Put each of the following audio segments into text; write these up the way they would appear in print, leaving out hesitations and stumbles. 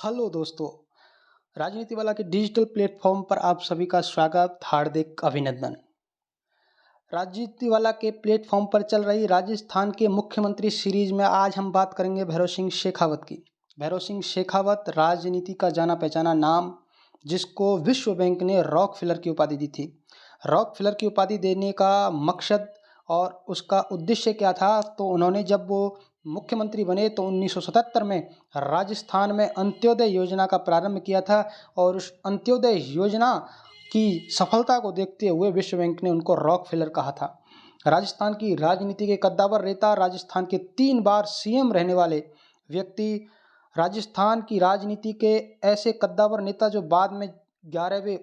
Hello दोस्तों, राजनीति वाला के डिजिटल प्लेटफॉर्म पर आप सभी का स्वागत, हार्दिक अभिनंदन। राजनीति वाला के प्लेटफॉर्म पर चल रही राजस्थान के मुख्यमंत्री सीरीज में आज हम बात करेंगे भैरव सिंह शेखावत की। भैरव सिंह शेखावत राजनीति का जाना पहचाना नाम, जिसको विश्व बैंक ने रॉकफेलर की उपाधि दी थी। रॉकफेलर की उपाधि देने का मकसद और उसका उद्देश्य क्या था, तो उन्होंने जब वो मुख्यमंत्री बने तो 1977 में राजस्थान में अंत्योदय योजना का प्रारंभ किया था और उस अंत्योदय योजना की सफलता को देखते हुए विश्व बैंक ने उनको रॉकफेलर कहा था। राजस्थान की राजनीति के कद्दावर नेता, राजस्थान के 3 बार सीएम रहने वाले व्यक्ति, राजस्थान की राजनीति के ऐसे कद्दावर नेता जो बाद में 11वें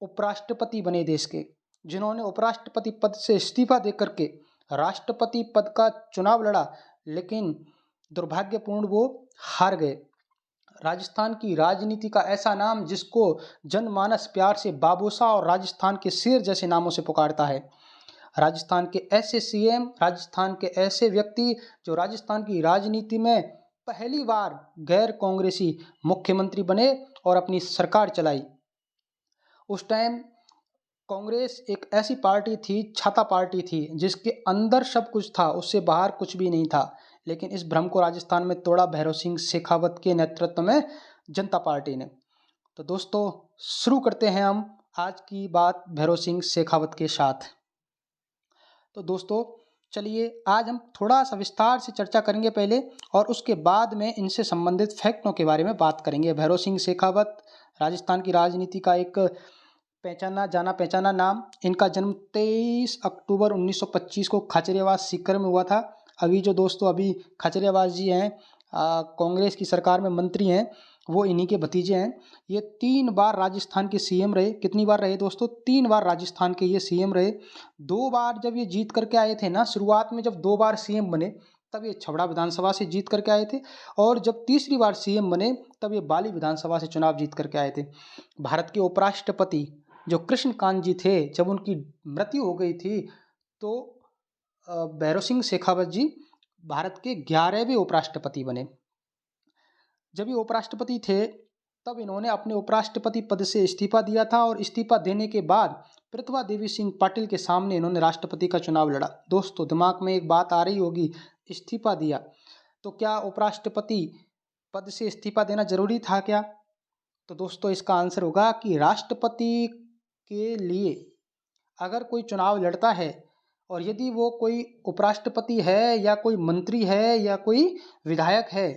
उपराष्ट्रपति बने देश के, जिन्होंने उपराष्ट्रपति पद से इस्तीफा देकर के राष्ट्रपति पद का चुनाव लड़ा, लेकिन दुर्भाग्यपूर्ण वो हार गए। राजस्थान की राजनीति का ऐसा नाम जिसको जनमानस प्यार से बाबूसा और राजस्थान के शेर जैसे नामों से पुकारता है। राजस्थान के ऐसे सीएम, राजस्थान के ऐसे व्यक्ति जो राजस्थान की राजनीति में पहली बार गैर कांग्रेसी मुख्यमंत्री बने और अपनी सरकार चलाई। उस टाइम कांग्रेस एक ऐसी पार्टी थी, छाता पार्टी थी, जिसके अंदर सब कुछ था, उससे बाहर कुछ भी नहीं था। लेकिन इस भ्रम को राजस्थान में तोड़ा भैरव सिंह शेखावत के नेतृत्व में जनता पार्टी ने। तो दोस्तों, शुरू करते हैं हम आज की बात भैरव सिंह शेखावत के साथ। तो दोस्तों चलिए, आज हम थोड़ा सा विस्तार से चर्चा करेंगे पहले, और उसके बाद में इनसे संबंधित फैक्टों के बारे में बात करेंगे। भैरव सिंह शेखावत राजस्थान की राजनीति का एक जाना पहचाना नाम। इनका जन्म 23 अक्टूबर 1925 को खजरियावास सीकर में हुआ था। अभी जो दोस्तों अभी खजरियावास जी हैं, कांग्रेस की सरकार में मंत्री हैं, वो इन्हीं के भतीजे हैं। ये 3 बार राजस्थान के सीएम रहे। कितनी बार रहे दोस्तों? 3 बार राजस्थान के ये सीएम रहे। 2 बार जब ये जीत करके आए थे ना, शुरुआत में जब 2 बार सीएम बने तब ये छबड़ा विधानसभा से जीत करके आए थे, और जब तीसरी बार सीएम बने तब ये बाली विधानसभा से चुनाव जीत करके आए थे। भारत के उपराष्ट्रपति जो कृष्णकांत जी थे, जब उनकी मृत्यु हो गई थी तो भैरव सिंह शेखावत जी भारत के 11वें उपराष्ट्रपति बने। जब ये उपराष्ट्रपति थे तब इन्होंने अपने उपराष्ट्रपति पद से इस्तीफा दिया था, और इस्तीफा देने के बाद प्रतिभा देवी सिंह पाटिल के सामने इन्होंने राष्ट्रपति का चुनाव लड़ा। दोस्तों दिमाग में एक बात आ रही होगी, इस्तीफा दिया तो क्या उपराष्ट्रपति पद से इस्तीफा देना जरूरी था क्या? तो दोस्तों इसका आंसर होगा कि राष्ट्रपति के लिए अगर कोई चुनाव लड़ता है और यदि वो कोई उपराष्ट्रपति है या कोई मंत्री है या कोई विधायक है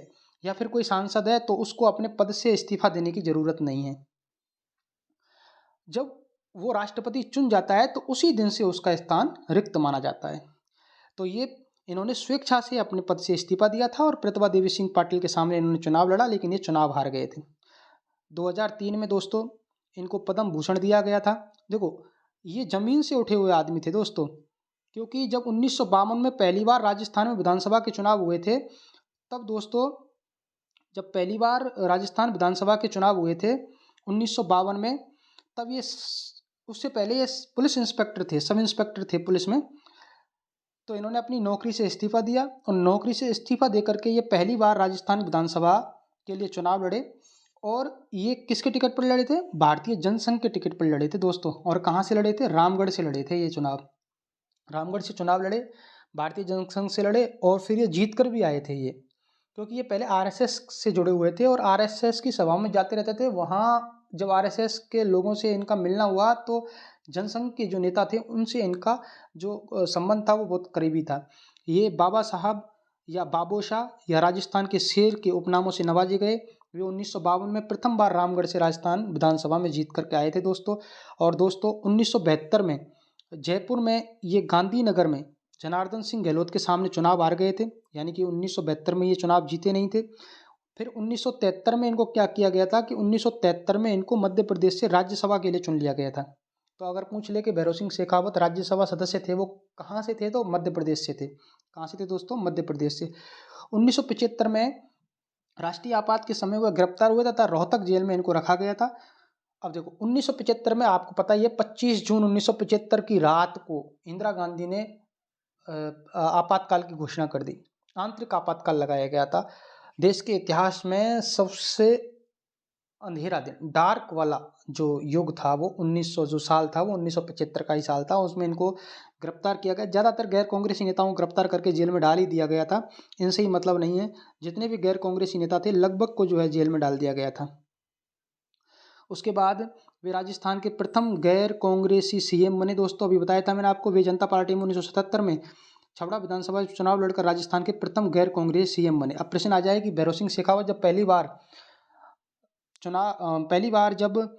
या फिर कोई सांसद है, तो उसको अपने पद से इस्तीफा देने की जरूरत नहीं है। जब वो राष्ट्रपति चुन जाता है तो उसी दिन से उसका स्थान रिक्त माना जाता है। तो ये इन्होंने स्वेच्छा से अपने पद से इस्तीफा दिया था और प्रतिभा देवी सिंह पाटिल के सामने इन्होंने चुनाव लड़ा, लेकिन ये चुनाव हार गए थे। 2003 में दोस्तों इनको पद्म भूषण दिया गया था। देखो, ये जमीन से उठे हुए आदमी थे दोस्तों, क्योंकि जब 1952 में पहली बार राजस्थान में विधानसभा के चुनाव हुए थे, तब दोस्तों जब पहली बार राजस्थान विधानसभा के चुनाव हुए थे 1952 में, तब ये उससे पहले ये पुलिस इंस्पेक्टर थे, सब इंस्पेक्टर थे पुलिस में। तो इन्होंने अपनी नौकरी से इस्तीफा दिया और नौकरी से इस्तीफा दे करके ये पहली बार राजस्थान विधानसभा के लिए चुनाव लड़े। और ये किसके टिकट पर लड़े थे? भारतीय जनसंघ के टिकट पर लड़े थे दोस्तों। और कहाँ से लड़े थे? रामगढ़ से लड़े थे ये चुनाव। रामगढ़ से चुनाव लड़े, भारतीय जनसंघ से लड़े, और फिर ये जीत कर भी आए थे ये, क्योंकि ये पहले आरएसएस से जुड़े हुए थे और आरएसएस की सभाओं में जाते रहते थे। वहाँ जब आरएसएस के लोगों से इनका मिलना हुआ तो जनसंघ के जो नेता थे उनसे इनका जो संबंध था वो बहुत करीबी था। ये बाबा साहब या बाबोशाह या राजस्थान के शेर के उपनामों से नवाजे गए। वे 1952 में प्रथम बार रामगढ़ से राजस्थान विधानसभा में जीत करके आए थे दोस्तों। और दोस्तों 1972 में जयपुर में ये गांधीनगर में जनार्दन सिंह गहलोत के सामने चुनाव हार गए थे, यानी कि 1972 में ये चुनाव जीते नहीं थे। फिर 1973 में इनको क्या किया गया था कि 1973 में इनको मध्य प्रदेश से राज्यसभा के लिए चुन लिया गया था। तो अगर पूछ ले कि भैरव सिंह शेखावत राज्यसभा सदस्य थे, वो कहाँ से थे? तो मध्य प्रदेश से थे। कहाँ से थे दोस्तों? मध्य प्रदेश से। 1975 में राष्ट्रीय आपात के समय वह गिरफ्तार हुए तथा रोहतक जेल में इनको रखा गया था। अब देखो 1975 में आपको पता ही है, 25 जून 1975 की रात को इंदिरा गांधी ने आपातकाल की घोषणा कर दी। आंतरिक आपातकाल लगाया गया था। देश के इतिहास में सबसे अंधेरा दिन, डार्क वाला जो युग था वो 1900 जो साल था वो 1975 का ही साल था। उसमें इनको गिरफ्तार किया गया। ज़्यादातर गैर कांग्रेसी नेताओं को गिरफ्तार करके जेल में डाल ही दिया गया था। इनसे ही मतलब नहीं है, जितने भी गैर कांग्रेसी नेता थे लगभग को जो है जेल में डाल दिया गया था। उसके बाद वे राजस्थान के प्रथम गैर कांग्रेसी सीएम बने दोस्तों। अभी बताया था मैंने आपको, वे जनता पार्टी में 1977 में छबड़ा विधानसभा चुनाव लड़कर राजस्थान के प्रथम गैर कांग्रेसी सीएम बने। अब प्रश्न आ जाए कि भैरव सिंह शेखावत जब पहली बार जब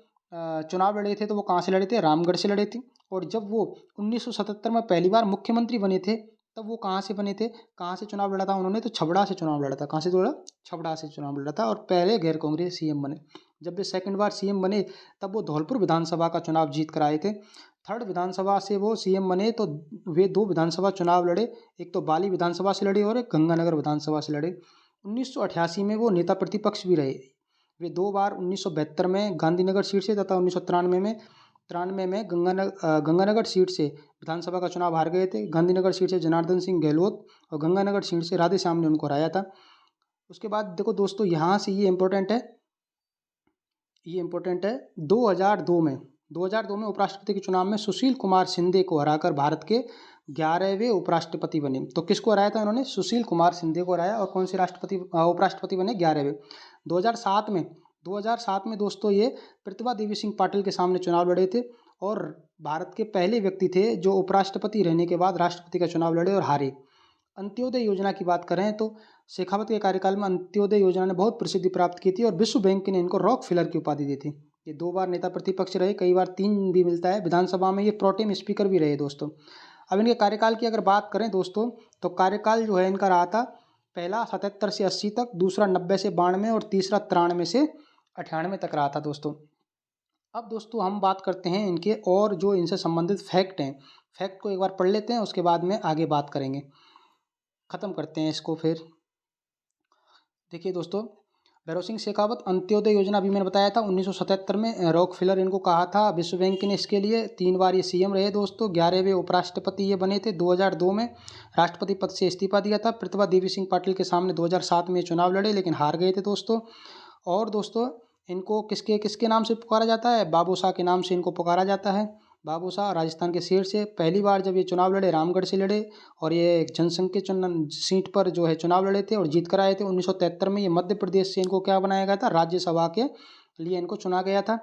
चुनाव लड़े थे तो वो कहाँ से लड़े थे? रामगढ़ से लड़े थे। और जब वो 1977 में पहली बार मुख्यमंत्री बने थे तब वो कहाँ से बने थे? कहाँ से चुनाव लड़ा था उन्होंने? तो छबड़ा से चुनाव लड़ा था। कहाँ से लड़ा? छबड़ा से चुनाव लड़ा था और पहले गैर कांग्रेस सीएम बने। जब वे सेकंड बार सीएम बने तब वो धौलपुर विधानसभा का चुनाव जीत कर आए थे। थर्ड विधानसभा से वो सीएम बने तो वे 2 विधानसभा चुनाव लड़े, एक तो बाली विधानसभा से लड़े और एक गंगानगर विधानसभा से लड़े। 1988 में वो नेता प्रतिपक्ष भी रहे। वे 2 बार 1972 में गांधीनगर सीट से तथा 1993 में गंगानगर सीट से विधानसभा का चुनाव हार गए थे। गांधीनगर सीट से जनार्दन सिंह गहलोत और गंगानगर सीट से राधे श्याम ने उनको हराया था। उसके बाद देखो दोस्तों, यहाँ से ये इम्पोर्टेंट है 2002 में उपराष्ट्रपति के चुनाव में सुशील कुमार शिंदे को हराकर भारत के 11वें उपराष्ट्रपति बने। तो किसको हराया था इन्होंने? सुशील कुमार शिंदे को हराया। और कौन से उपराष्ट्रपति बने? 11वें। 2007 में दोस्तों ये प्रतिभा देवी सिंह पाटिल के सामने चुनाव लड़े थे और भारत के पहले व्यक्ति थे जो उपराष्ट्रपति रहने के बाद राष्ट्रपति का चुनाव लड़े और हारे। अंत्योदय योजना की बात करें तो शेखावत के कार्यकाल में अंत्योदय योजना ने बहुत प्रसिद्धि प्राप्त की थी और विश्व बैंक ने इनको रॉकफेलर की उपाधि दी थी। ये 2 बार नेता प्रतिपक्ष रहे, कई बार 3 भी मिलता है। विधानसभा में ये प्रोटेम स्पीकर भी रहे दोस्तों। अब इनके कार्यकाल की अगर बात करें दोस्तों तो कार्यकाल जो है इनका रहा था, पहला 77 से 80 तक, दूसरा 90 से 92 और तीसरा 93 से 98 तक रहा था दोस्तों। अब दोस्तों हम बात करते हैं इनके और जो इनसे संबंधित फैक्ट हैं। फैक्ट को एक बार पढ़ लेते हैं, उसके बाद में आगे बात करेंगे, ख़त्म करते हैं इसको। फिर देखिए दोस्तों, भैरव सिंह शेखावत अंत्योदय योजना अभी मैंने बताया था 1977 में रॉकफेलर इनको कहा था विश्व बैंक ने इसके लिए। 3 बार ये सीएम रहे दोस्तों। 11वें उपराष्ट्रपति ये बने थे। 2002 में राष्ट्रपति पद से इस्तीफा दिया था। प्रतिभा देवी सिंह पाटिल के सामने 2007 में चुनाव लड़े लेकिन हार गए थे दोस्तों। और दोस्तों इनको किसके किसके नाम से पुकारा जाता है? बाबू शाह के नाम से इनको पुकारा जाता है। बाबू शाह राजस्थान के सीट से पहली बार जब ये चुनाव लड़े रामगढ़ से लड़े और ये जनसंघ के सीट पर जो है चुनाव लड़े थे और जीत कर आए थे। 1973 में ये मध्य प्रदेश से इनको क्या बनाया गया था? राज्यसभा के लिए इनको चुना गया था।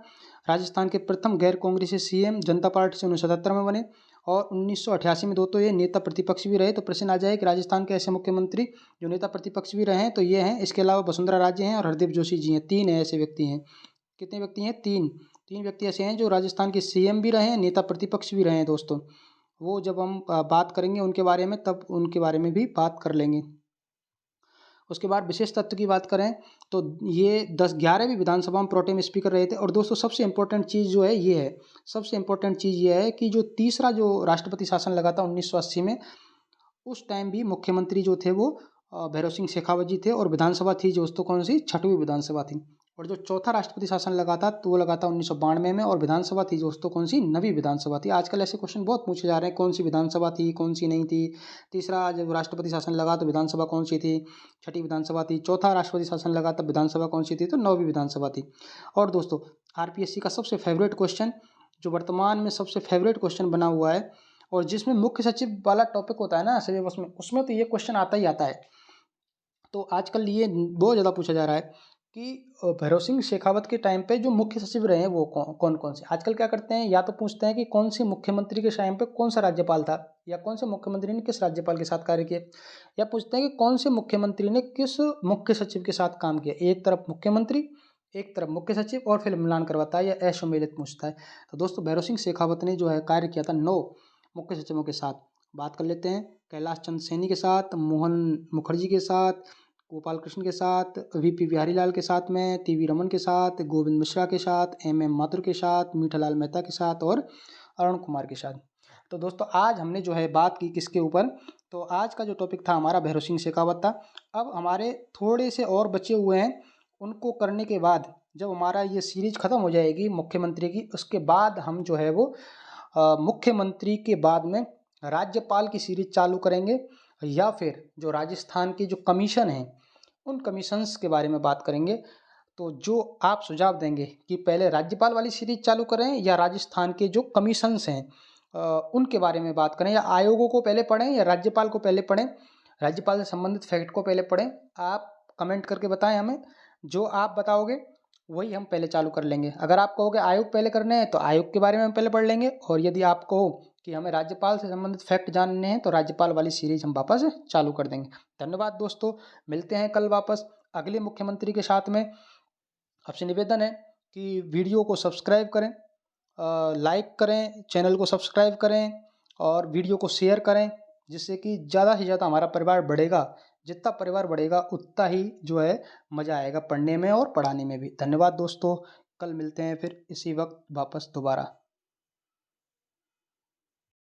राजस्थान के प्रथम गैर कांग्रेसी सीएम जनता पार्टी से 1977 में बने और 1988 में तो ये नेता प्रतिपक्ष भी रहे। तो प्रश्न आ जाए कि राजस्थान के ऐसे मुख्यमंत्री जो नेता प्रतिपक्ष भी रहे हैं तो ये हैं। इसके अलावा वसुंधरा राजे हैं और हरदीप जोशी जी हैं। 3 ऐसे व्यक्ति हैं। कितने व्यक्ति हैं? 3 व्यक्ति ऐसे हैं जो राजस्थान के सीएम भी रहे हैं, नेता प्रतिपक्ष भी रहे हैं दोस्तों। वो जब हम बात करेंगे उनके बारे में तब उनके बारे में भी बात कर लेंगे। उसके बाद विशेष तथ्य की बात करें तो ये 11वीं विधानसभा में प्रोटेम स्पीकर रहे थे। और दोस्तों सबसे इम्पोर्टेंट चीज़ जो है ये है, सबसे इम्पोर्टेंट चीज़ ये है कि जो तीसरा जो राष्ट्रपति शासन लगा था 1980 में, उस टाइम भी मुख्यमंत्री जो थे वो भैरव सिंह शेखावत जी थे और विधानसभा थी दोस्तों कौन सी? 6वीं विधानसभा थी। और जो चौथा राष्ट्रपति शासन लगा था तो वो लगा था 1992 में और विधानसभा थी दोस्तों कौन सी? 9वीं विधानसभा थी। आजकल ऐसे क्वेश्चन बहुत पूछे जा रहे हैं, कौन सी विधानसभा थी, कौन सी नहीं थी। तीसरा जब राष्ट्रपति शासन लगा तो विधानसभा कौन सी थी? 6ठी विधानसभा थी। चौथा राष्ट्रपति शासन लगा तब विधानसभा कौन सी थी? तो 9वीं विधानसभा थी। और दोस्तों आरपीएससी का सबसे फेवरेट क्वेश्चन, जो वर्तमान में सबसे फेवरेट क्वेश्चन बना हुआ है और जिसमें मुख्य सचिव वाला टॉपिक होता है ना सिलेबस में, उसमें तो ये क्वेश्चन आता ही आता है। तो आजकल ये बहुत ज़्यादा पूछा जा रहा है कि भैरव सिंह शेखावत के टाइम पे जो मुख्य सचिव रहे हैं वो कौन कौन से। आजकल क्या करते हैं, या तो पूछते हैं कि कौन से मुख्यमंत्री के टाइम पे कौन सा राज्यपाल था, या कौन से मुख्यमंत्री ने किस राज्यपाल के साथ कार्य किया, या पूछते हैं कि कौन से मुख्यमंत्री ने किस मुख्य सचिव के साथ काम किया। एक तरफ मुख्यमंत्री, एक तरफ मुख्य सचिव और फिर मिलान करवाता है या असम्मिलित पूछता है। तो दोस्तों भैरव सिंह शेखावत ने जो है कार्य किया था 9 मुख्य सचिवों के साथ। बात कर लेते हैं कैलाश चंद्र सैनी के साथ, मोहन मुखर्जी के साथ, गोपाल कृष्ण के साथ, वीपी बिहारीलाल के साथ में, टीवी रमन के साथ, गोविंद मिश्रा के साथ, एमएम माथुर के साथ, मीठालाल मेहता के साथ और अरुण कुमार के साथ। तो दोस्तों आज हमने जो है बात की किसके ऊपर, तो आज का जो टॉपिक था हमारा भैरव सिंह शेखावत था। अब हमारे थोड़े से और बचे हुए हैं, उनको करने के बाद जब हमारा ये सीरीज खत्म हो जाएगी मुख्यमंत्री की, उसके बाद हम जो है वो मुख्यमंत्री के बाद में राज्यपाल की सीरीज चालू करेंगे, या फिर जो राजस्थान की जो कमीशन है उन कमीशंस के बारे में बात करेंगे। तो जो आप सुझाव देंगे कि पहले राज्यपाल वाली सीरीज चालू करें या राजस्थान के जो कमीशंस हैं उनके बारे में बात करें, या आयोगों को पहले पढ़ें या राज्यपाल को पहले पढ़ें, राज्यपाल से संबंधित फैक्ट को पहले पढ़ें, आप कमेंट करके बताएं हमें। जो आप बताओगे वही हम पहले चालू कर लेंगे। अगर आप कहोगे आयोग पहले करने हैं तो आयोग के बारे में हम पहले पढ़ लेंगे, और यदि आप कहो कि हमें राज्यपाल से संबंधित फैक्ट जानने हैं तो राज्यपाल वाली सीरीज हम वापस चालू कर देंगे। धन्यवाद दोस्तों, मिलते हैं कल वापस अगले मुख्यमंत्री के साथ में। आपसे निवेदन है कि वीडियो को सब्सक्राइब करें, लाइक करें, चैनल को सब्सक्राइब करें और वीडियो को शेयर करें, जिससे कि ज़्यादा से ज़्यादा हमारा परिवार बढ़ेगा। जितना परिवार बढ़ेगा उतना ही जो है मज़ा आएगा पढ़ने में और पढ़ाने में भी। धन्यवाद दोस्तों, कल मिलते हैं फिर इसी वक्त वापस दोबारा।